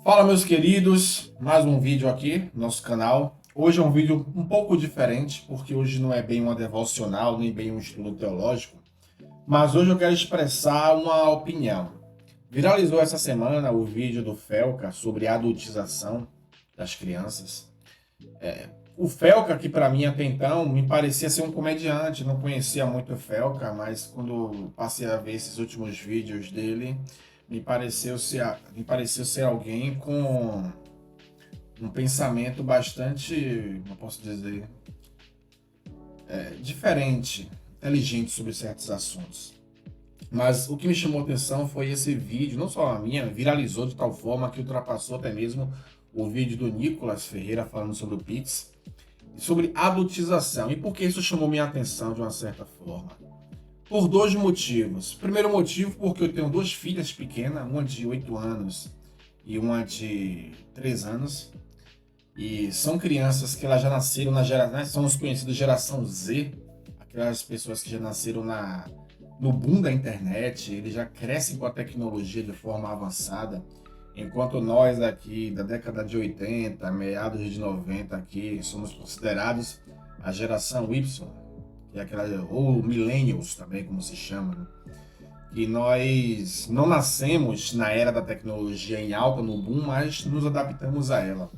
Fala, meus queridos, mais um vídeo aqui no nosso canal. Hoje é um vídeo um pouco diferente, porque hoje não é bem uma devocional, nem bem um estudo teológico, mas hoje eu quero expressar uma opinião. Viralizou essa semana o vídeo do Felca sobre a adultização das crianças. O Felca, que para mim até então me parecia ser um comediante, não conhecia muito o Felca, mas quando passei a ver esses últimos vídeos dele, me pareceu ser alguém com um pensamento bastante, como eu posso dizer, diferente, inteligente sobre certos assuntos. Mas o que me chamou a atenção foi esse vídeo, não só a minha, viralizou de tal forma que ultrapassou até mesmo o vídeo do Nicolas Ferreira falando sobre o Pix, sobre adultização. E por que isso chamou minha atenção de uma certa forma? Por dois motivos. Primeiro motivo, porque eu tenho duas filhas pequenas, uma de 8 anos e uma de 3 anos. E são crianças que elas já nasceram na geração, né, são os conhecidos geração Z, aquelas pessoas que já nasceram no boom da internet, eles já crescem com a tecnologia de forma avançada, enquanto nós aqui da década de 80, meados de 90 aqui, somos considerados a geração Y, que é aquela, ou millennials também, como se chama, né? E nós não nascemos na era da tecnologia em alta, no boom, mas nos adaptamos a ela.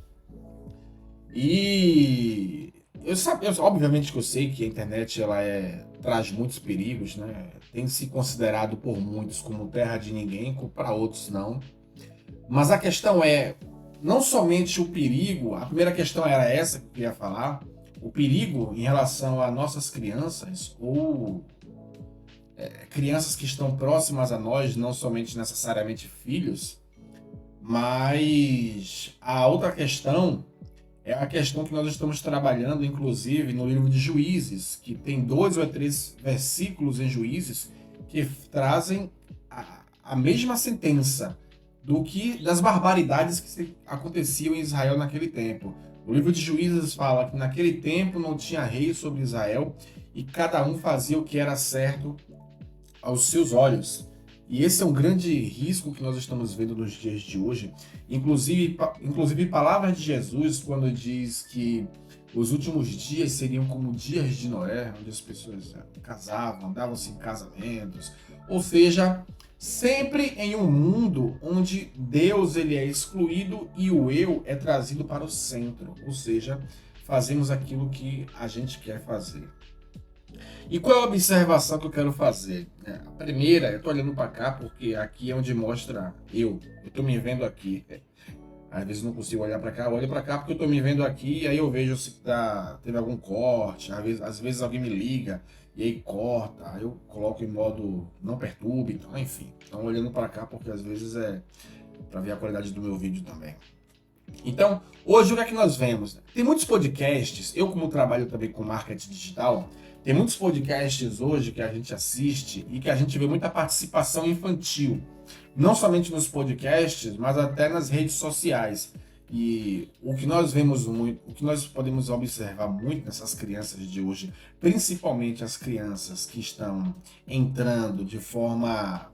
E obviamente que eu sei que a internet traz muitos perigos, né? Tem se considerado por muitos como terra de ninguém, para outros não. Mas a questão é, não somente o perigo, a primeira questão era essa que eu queria falar, o perigo em relação a nossas crianças ou crianças que estão próximas a nós, não somente necessariamente filhos, mas a outra questão é a questão que nós estamos trabalhando, inclusive, no livro de Juízes, que tem 2 ou 3 versículos em Juízes que trazem a mesma sentença das barbaridades que aconteciam em Israel naquele tempo. O livro de Juízes fala que naquele tempo não tinha rei sobre Israel e cada um fazia o que era certo aos seus olhos. E esse é um grande risco que nós estamos vendo nos dias de hoje. Inclusive palavras de Jesus, quando diz que os últimos dias seriam como dias de Noé, onde as pessoas casavam, davam-se em casamentos. Ou seja, sempre em um mundo onde Deus ele é excluído e o eu é trazido para o centro. Ou seja, fazemos aquilo que a gente quer fazer. E qual é a observação que eu quero fazer? A primeira, eu estou olhando para cá porque aqui é onde mostra eu. Eu estou me vendo aqui. Às vezes não consigo olhar para cá, eu olho para cá porque eu estou me vendo aqui e aí eu vejo se teve algum corte. Às vezes alguém me liga e aí corta. Aí eu coloco em modo não perturbe, então, enfim. Então olhando para cá porque às vezes é para ver a qualidade do meu vídeo também. Então, hoje o que é que nós vemos? Tem muitos podcasts, eu como trabalho também com marketing digital, tem muitos podcasts hoje que a gente assiste e que a gente vê muita participação infantil. Não somente nos podcasts, mas até nas redes sociais. E o que nós vemos muito, o que nós podemos observar muito nessas crianças de hoje, principalmente as crianças que estão entrando de forma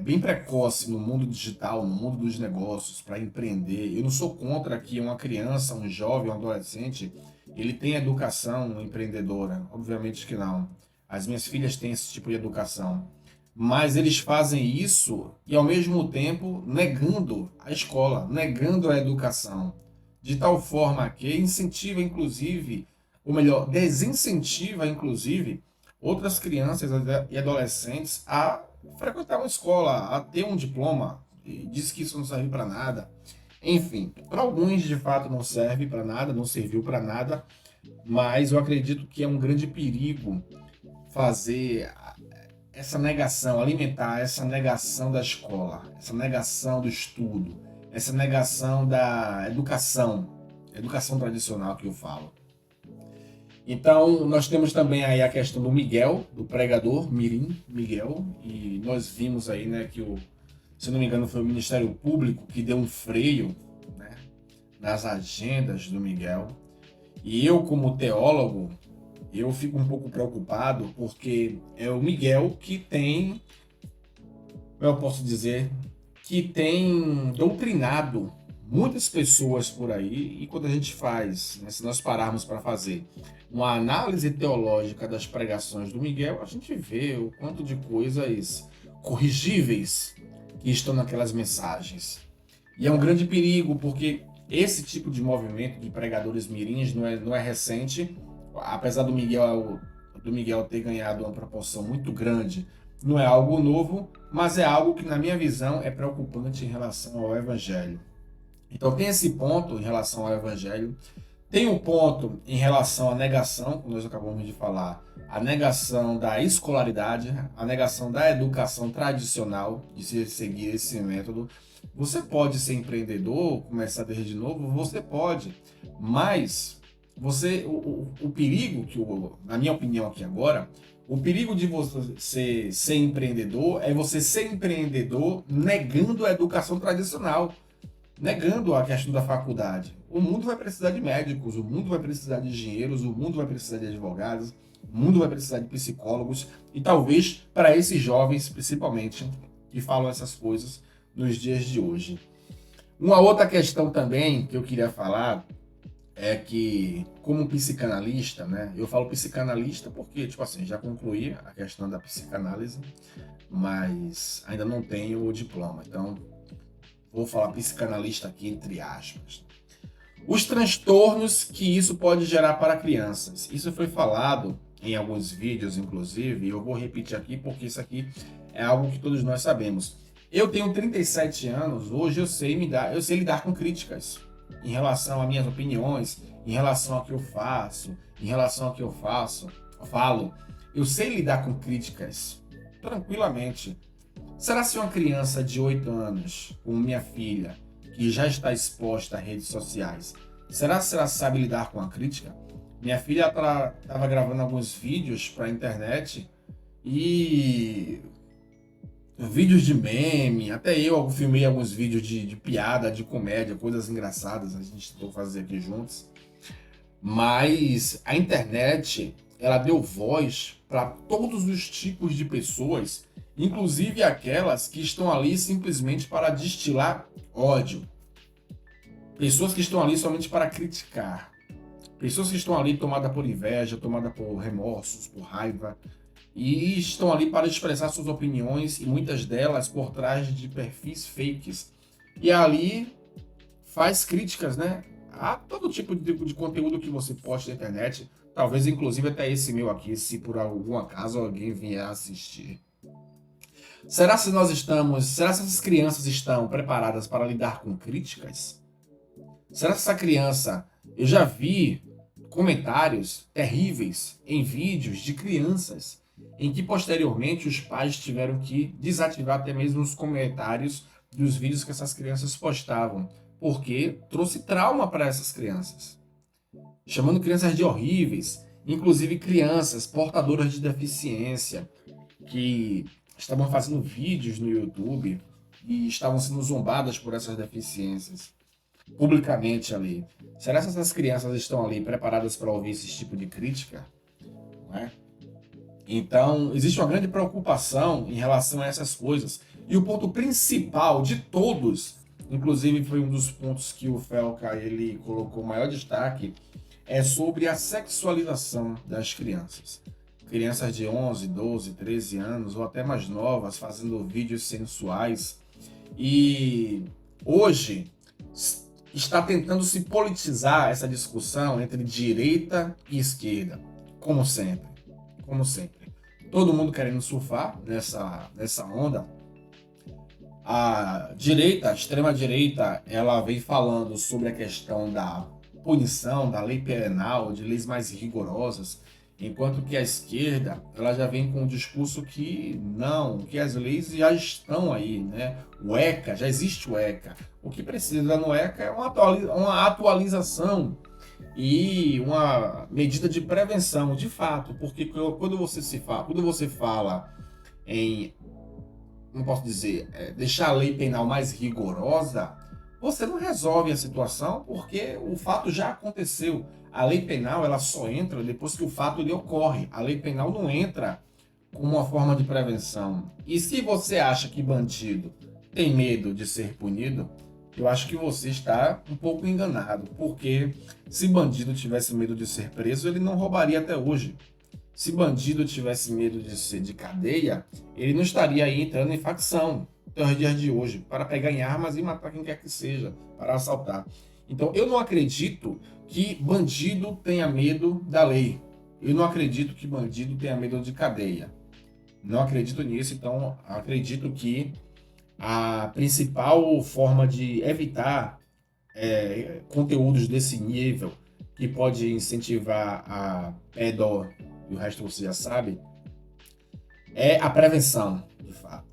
bem precoce no mundo digital, no mundo dos negócios, para empreender. Eu não sou contra que uma criança, um jovem, um adolescente, ele tenha educação empreendedora. Obviamente que não. As minhas filhas têm esse tipo de educação. Mas eles fazem isso e, ao mesmo tempo, negando a escola, negando a educação. De tal forma que incentiva, inclusive, ou melhor, desincentiva, inclusive, outras crianças e adolescentes a frequentar uma escola, a ter um diploma, e diz que isso não serve para nada. Enfim, para alguns de fato não serve para nada, não serviu para nada, mas eu acredito que é um grande perigo fazer essa negação, alimentar essa negação da escola, essa negação do estudo, essa negação da educação tradicional que eu falo. Então, nós temos também aí a questão do Miguel, do pregador Mirim Miguel, e nós vimos aí, né, que se não me engano, foi o Ministério Público que deu um freio, né, nas agendas do Miguel. E eu, como teólogo, eu fico um pouco preocupado porque é o Miguel que tem, eu posso dizer, que tem doutrinado muitas pessoas por aí, e quando a gente faz, né, se nós pararmos para fazer uma análise teológica das pregações do Miguel, a gente vê o quanto de coisas corrigíveis que estão naquelas mensagens. E é um grande perigo, porque esse tipo de movimento de pregadores mirins não é recente, apesar do Miguel ter ganhado uma proporção muito grande, não é algo novo, mas é algo que, na minha visão, é preocupante em relação ao Evangelho. Então tem esse ponto em relação ao Evangelho, tem um ponto em relação à negação, como nós acabamos de falar, a negação da escolaridade, a negação da educação tradicional, de se seguir esse método. Você pode ser empreendedor, começar desde novo, você pode, mas o perigo, na minha opinião aqui agora, o perigo de você ser empreendedor é você ser empreendedor negando a educação tradicional, negando a questão da faculdade. O mundo vai precisar de médicos, o mundo vai precisar de engenheiros, o mundo vai precisar de advogados, o mundo vai precisar de psicólogos, e talvez para esses jovens, principalmente, que falam essas coisas nos dias de hoje. Uma outra questão também que eu queria falar é que, como psicanalista, né? Eu falo psicanalista porque, tipo assim, já concluí a questão da psicanálise, mas ainda não tenho o diploma. Então, vou falar psicanalista aqui entre aspas. Os transtornos que isso pode gerar para crianças. Isso foi falado em alguns vídeos, inclusive, e eu vou repetir aqui porque isso aqui é algo que todos nós sabemos. Eu tenho 37 anos, hoje eu sei lidar com críticas em relação a minhas opiniões, em relação ao que eu faço, em relação ao que eu falo. Eu sei lidar com críticas tranquilamente. Será se uma criança de 8 anos, como minha filha, que já está exposta a redes sociais, será se ela sabe lidar com a crítica? Minha filha estava gravando alguns vídeos para a internet e vídeos de meme, até eu filmei alguns vídeos de piada, de comédia, coisas engraçadas, a gente tentou fazer aqui juntos. Mas a internet, ela deu voz para todos os tipos de pessoas, inclusive aquelas que estão ali simplesmente para destilar ódio. Pessoas que estão ali somente para criticar. Pessoas que estão ali tomadas por inveja, tomadas por remorsos, por raiva, e estão ali para expressar suas opiniões, e muitas delas por trás de perfis fakes. E ali faz críticas, né, a todo tipo de conteúdo que você posta na internet, talvez inclusive até esse meu aqui, se por algum acaso alguém vier assistir. Será se essas crianças estão preparadas para lidar com críticas? Será que essa criança... Eu já vi comentários terríveis em vídeos de crianças em que posteriormente os pais tiveram que desativar até mesmo os comentários dos vídeos que essas crianças postavam, porque trouxe trauma para essas crianças, chamando crianças de horríveis, inclusive crianças portadoras de deficiência que estavam fazendo vídeos no YouTube e estavam sendo zombadas por essas deficiências publicamente ali. Será que essas crianças estão ali preparadas para ouvir esse tipo de crítica? Não é? Então, existe uma grande preocupação em relação a essas coisas. E o ponto principal de todos, inclusive foi um dos pontos que o Felca ele colocou maior destaque, é sobre a sexualização das crianças. Crianças de 11, 12, 13 anos ou até mais novas fazendo vídeos sensuais. E hoje está tentando se politizar essa discussão entre direita e esquerda, como sempre. Como sempre. Todo mundo querendo surfar nessa onda. A direita, a extrema-direita, ela vem falando sobre a questão da punição, da lei penal, de leis mais rigorosas, enquanto que a esquerda, ela já vem com um discurso que não, que as leis já estão aí, né? O ECA, já existe o ECA. O que precisa no ECA é uma atualização e uma medida de prevenção, de fato, porque quando você fala em, não posso dizer, deixar a lei penal mais rigorosa, você não resolve a situação porque o fato já aconteceu. A lei penal ela só entra depois que o fato ele ocorre. A lei penal não entra como uma forma de prevenção. E se você acha que bandido tem medo de ser punido, eu acho que você está um pouco enganado, porque se bandido tivesse medo de ser preso, ele não roubaria até hoje. Se bandido tivesse medo de ser de cadeia, ele não estaria aí entrando em facção até os dias de hoje, para pegar em armas e matar quem quer que seja, para assaltar. Então eu não acredito que bandido tenha medo da lei. Eu não acredito que bandido tenha medo de cadeia. Não acredito nisso, então acredito que a principal forma de evitar conteúdos desse nível, que pode incentivar a pedó, e o resto você já sabe, é a prevenção, de fato.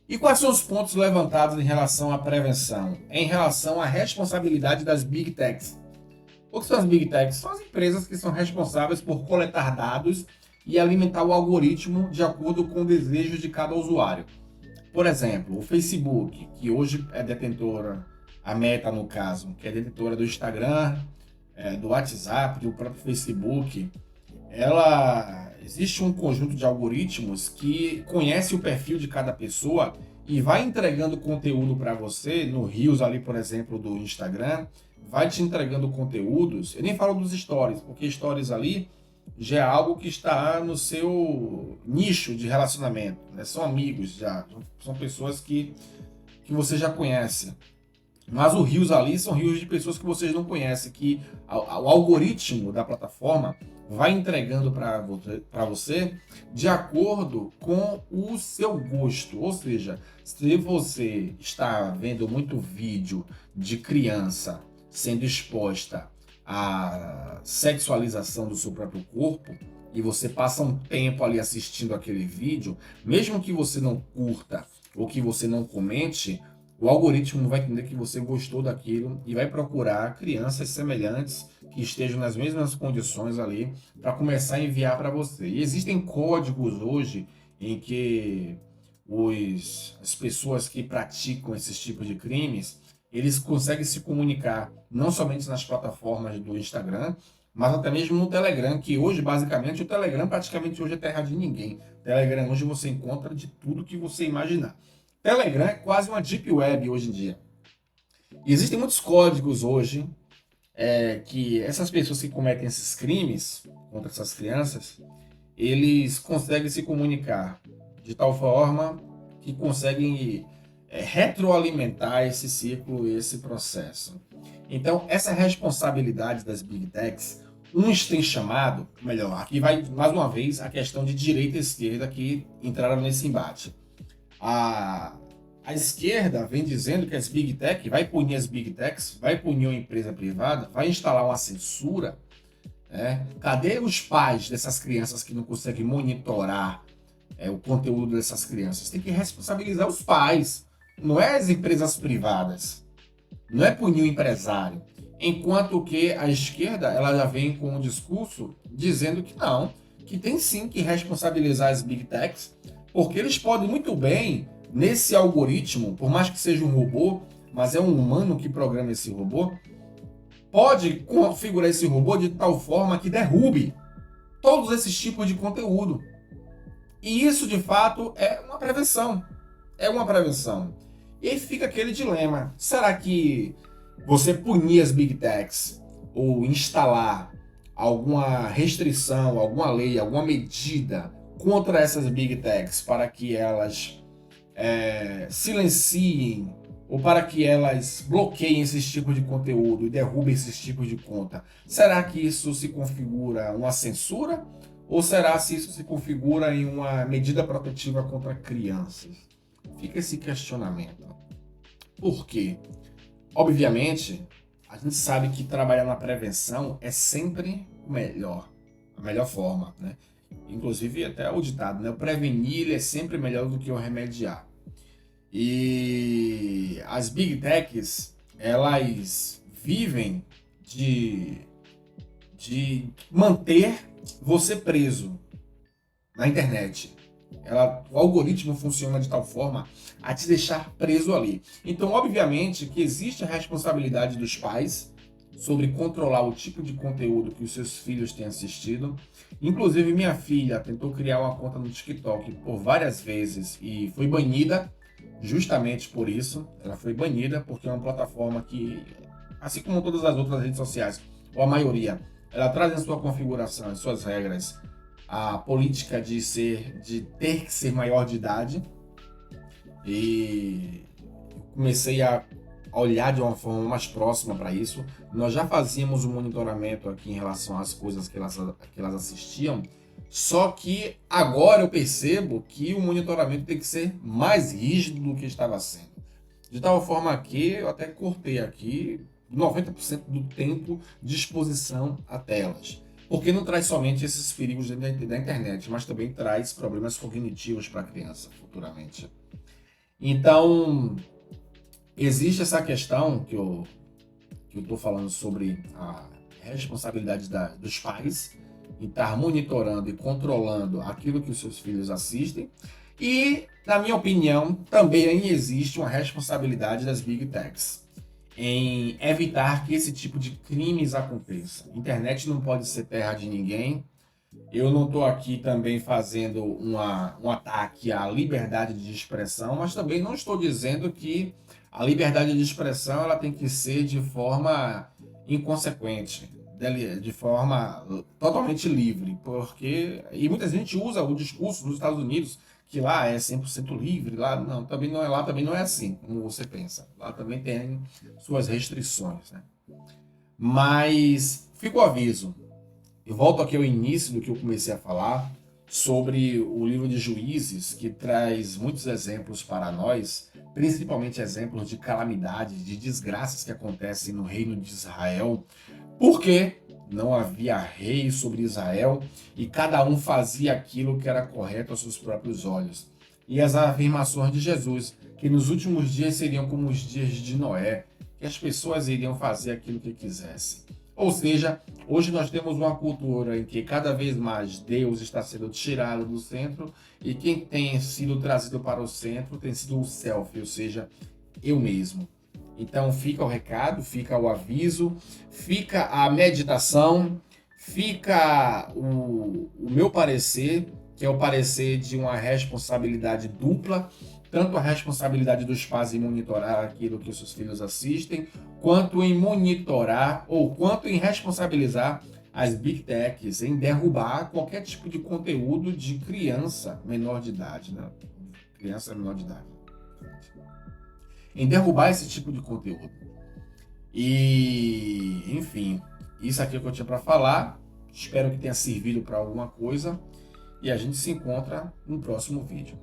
E quais são os pontos levantados em relação à prevenção? Em relação à responsabilidade das Big Techs. O que são as Big Techs? São as empresas que são responsáveis por coletar dados e alimentar o algoritmo de acordo com o desejo de cada usuário. Por exemplo, o Facebook, que hoje é detentora, a Meta no caso, que é detentora do Instagram, do WhatsApp, do próprio Facebook, existe um conjunto de algoritmos que conhece o perfil de cada pessoa e vai entregando conteúdo para você, no Reels ali, por exemplo, do Instagram, vai te entregando conteúdos. Eu nem falo dos stories, porque stories ali já é algo que está no seu nicho de relacionamento, né? São amigos já, são pessoas que você já conhece. Mas os rios ali são rios de pessoas que vocês não conhecem, que o algoritmo da plataforma vai entregando para você de acordo com o seu gosto. Ou seja, se você está vendo muito vídeo de criança sendo exposta à sexualização do seu próprio corpo, e você passa um tempo ali assistindo aquele vídeo, mesmo que você não curta ou que você não comente, o algoritmo vai entender que você gostou daquilo e vai procurar crianças semelhantes que estejam nas mesmas condições ali para começar a enviar para você. E existem códigos hoje em que as pessoas que praticam esses tipos de crimes, eles conseguem se comunicar não somente nas plataformas do Instagram, mas até mesmo no Telegram, que hoje, basicamente, o Telegram praticamente hoje é terra de ninguém. O Telegram hoje você encontra de tudo que você imaginar. Telegram é quase uma deep web hoje em dia. E existem muitos códigos hoje que essas pessoas que cometem esses crimes contra essas crianças, eles conseguem se comunicar de tal forma que conseguem retroalimentar esse ciclo, esse processo. Então, essa responsabilidade das Big Techs, uns têm chamado, melhor, aqui vai mais uma vez a questão de direita e esquerda que entraram nesse embate. A esquerda vem dizendo que as Big Tech vai punir as Big Techs, vai punir uma empresa privada, vai instalar uma censura. Cadê os pais dessas crianças que não conseguem monitorar o conteúdo dessas crianças? Tem que responsabilizar os pais, não é as empresas privadas, não é punir o empresário. Enquanto que a esquerda ela já vem com um discurso dizendo que não, que tem sim que responsabilizar as Big Techs, porque eles podem muito bem, nesse algoritmo, por mais que seja um robô, mas é um humano que programa esse robô, pode configurar esse robô de tal forma que derrube todos esses tipos de conteúdo. E isso, de fato, é uma prevenção. É uma prevenção. E aí fica aquele dilema. Será que você punir as Big Techs ou instalar alguma restrição, alguma lei, alguma medida contra essas Big Techs para que elas silenciem ou para que elas bloqueiem esses tipos de conteúdo e derrubem esses tipos de conta? Será que isso se configura uma censura? Ou será que isso se configura em uma medida protetiva contra crianças? Fica esse questionamento. Por quê? Obviamente, a gente sabe que trabalhar na prevenção é sempre o melhor, a melhor forma, né? Inclusive até o ditado, né? O prevenir é sempre melhor do que o remediar. E as Big Techs, elas vivem de manter você preso na internet. O algoritmo funciona de tal forma a te deixar preso ali. Então, obviamente, que existe a responsabilidade dos pais sobre controlar o tipo de conteúdo que os seus filhos têm assistido. Inclusive, minha filha tentou criar uma conta no TikTok por várias vezes e foi banida justamente por isso. Ela foi banida porque é uma plataforma que, assim como todas as outras redes sociais, ou a maioria, ela traz em sua configuração, em suas regras, a política de ter que ser maior de idade. E comecei a olhar de uma forma mais próxima para isso. Nós já fazíamos um monitoramento aqui em relação às coisas que elas assistiam, só que agora eu percebo que o monitoramento tem que ser mais rígido do que estava sendo. De tal forma que eu até cortei aqui 90% do tempo de exposição a telas. Porque não traz somente esses perigos da internet, mas também traz problemas cognitivos para a criança futuramente. Então, existe essa questão que eu estou falando sobre a responsabilidade dos pais em estar monitorando e controlando aquilo que os seus filhos assistem. E, na minha opinião, também existe uma responsabilidade das Big Techs em evitar que esse tipo de crimes aconteça. A internet não pode ser terra de ninguém. Eu não estou aqui também fazendo um ataque à liberdade de expressão, mas também não estou dizendo que a liberdade de expressão ela tem que ser de forma inconsequente, de forma totalmente livre, porque e muita gente usa o discurso dos Estados Unidos que lá é 100% livre, lá não, também não é lá, também não é assim, como você pensa. Lá também tem suas restrições, né? Mas fica o aviso. Eu volto aqui ao início do que eu comecei a falar sobre o livro de Juízes, que traz muitos exemplos para nós, principalmente exemplos de calamidades, de desgraças que acontecem no reino de Israel, porque não havia rei sobre Israel e cada um fazia aquilo que era correto aos seus próprios olhos. E as afirmações de Jesus, que nos últimos dias seriam como os dias de Noé, que as pessoas iriam fazer aquilo que quisessem. Ou seja, hoje nós temos uma cultura em que cada vez mais Deus está sendo tirado do centro e quem tem sido trazido para o centro tem sido o self, ou seja, eu mesmo. Então fica o recado, fica o aviso, fica a meditação, fica o meu parecer, que é o parecer de uma responsabilidade dupla, tanto a responsabilidade dos pais em monitorar aquilo que os seus filhos assistem, quanto em monitorar ou quanto em responsabilizar as Big Techs em derrubar qualquer tipo de conteúdo de criança menor de idade, né? Criança menor de idade. Em derrubar esse tipo de conteúdo. E, enfim, isso aqui é o que eu tinha para falar. Espero que tenha servido para alguma coisa. E a gente se encontra no próximo vídeo.